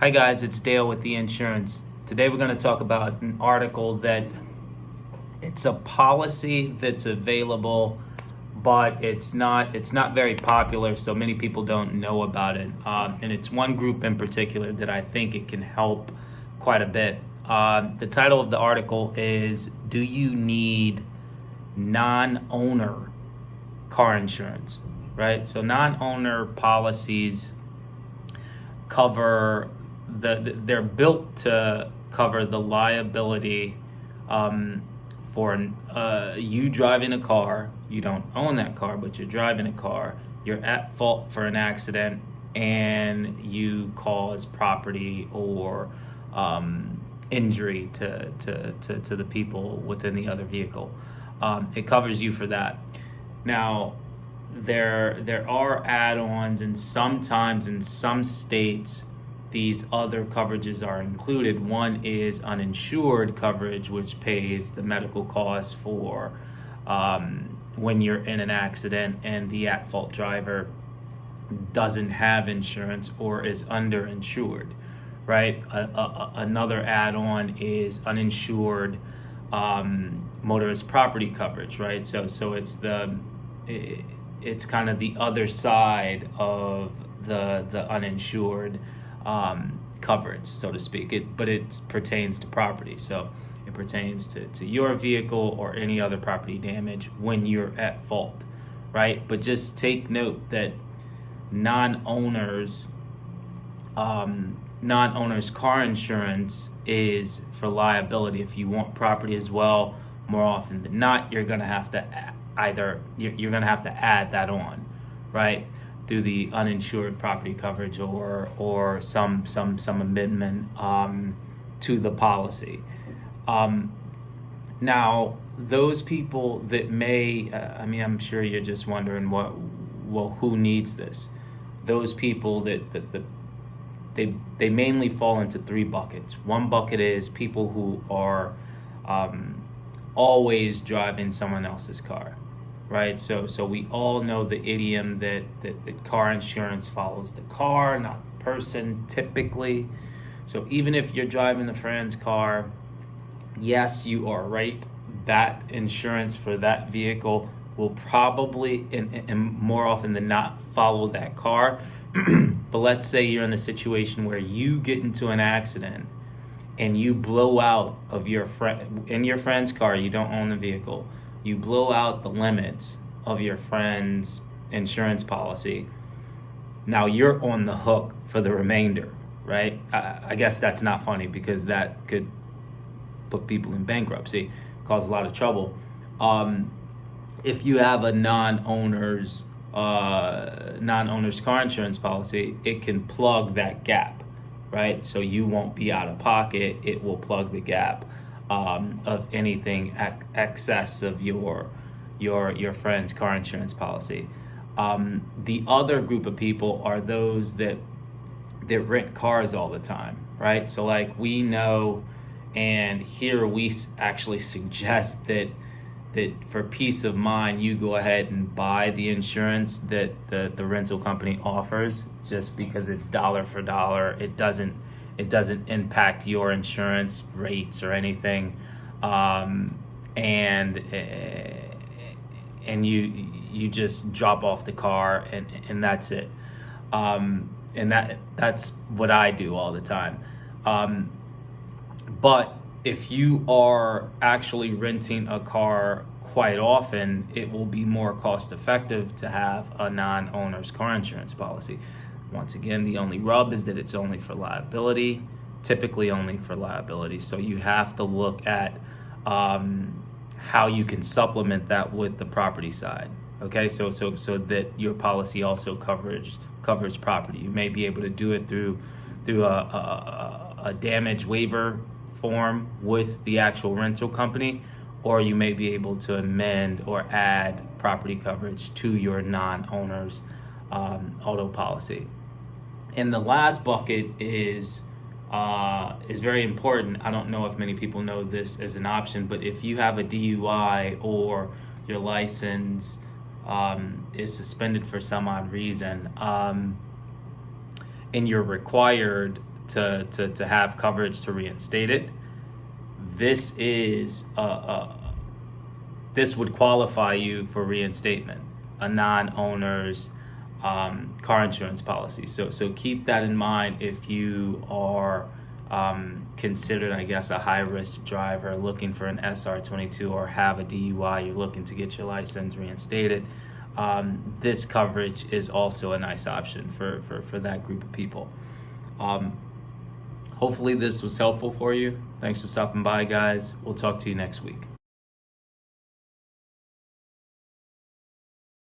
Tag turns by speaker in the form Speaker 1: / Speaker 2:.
Speaker 1: Hi guys, it's Dale with the insurance. Today we're going to talk about an article that it's a policy that's available, but it's not very popular, so many people don't know about it. And it's one group in particular that I think it can help quite a bit. The title of the article is "Do You Need Non-Owner Car Insurance?" Right? So non-owner policies cover they're built to cover the liability for you driving a car. You don't own that car, but you're driving a car. You're at fault for an accident, and you cause property or injury to the people within the other vehicle. It covers you for that. Now, there are add-ons, and sometimes in some states these other coverages are included. One is uninsured coverage, which pays the medical costs for when you're in an accident and the at-fault driver doesn't have insurance or is underinsured, right? Another add-on is uninsured motorist property coverage, right? So it's kind of the other side of the uninsured coverage, so to speak. But it pertains to property, so it pertains to your vehicle or any other property damage when you're at fault, right? But just take note that non-owners car insurance is for liability. If you want property as well, more often than not, you're gonna have to you're gonna have to add that on, right, through the uninsured property coverage or some amendment to the policy. Now, those people that may, I'm sure you're just wondering, who needs this? Those people that they mainly fall into three buckets. One bucket is people who are always driving someone else's car, right? So we all know the idiom that car insurance follows the car, not the person, typically. So even if you're driving a friend's car, yes, you are right. That insurance for that vehicle will probably, and more often than not, follow that car. But let's say you're in a situation where you get into an accident and you blow out of your friend's car. You don't own the vehicle. You blow out the limits of your friend's insurance policy. Now you're on the hook for the remainder, right? I guess that's not funny because that could put people in bankruptcy, cause a lot of trouble. If you have a non-owner's car insurance policy, it can plug that gap, right? So you won't be out of pocket. It will plug the gap of anything excess of your friend's car insurance policy. The other group of people are those that rent cars all the time, right? So like we know, and here we actually suggest that for peace of mind, you go ahead and buy the insurance that the rental company offers, just because it's dollar for dollar. It doesn't impact your insurance rates or anything, and you just drop off the car and that's it. And that's what I do all the time. But if you are actually renting a car quite often, it will be more cost effective to have a non-owner's car insurance policy. Once again, the only rub is that it's only for liability, typically only for liability. So you have to look at how you can supplement that with the property side. Okay, so that your policy also covers property. You may be able to do it through a damage waiver form with the actual rental company, or you may be able to amend or add property coverage to your non-owner's auto policy. And the last bucket is very important. I don't know if many people know this as an option, but if you have a DUI or your license is suspended for some odd reason, and you're required to have coverage to reinstate it, this is this would qualify you for reinstatement, a non-owner's car insurance policy. So keep that in mind if you are considered, I guess, a high-risk driver looking for an SR22 or have a DUI, you're looking to get your license reinstated. This coverage is also a nice option for that group of people. Hopefully this was helpful for you. Thanks for stopping by, guys. We'll talk to you next week.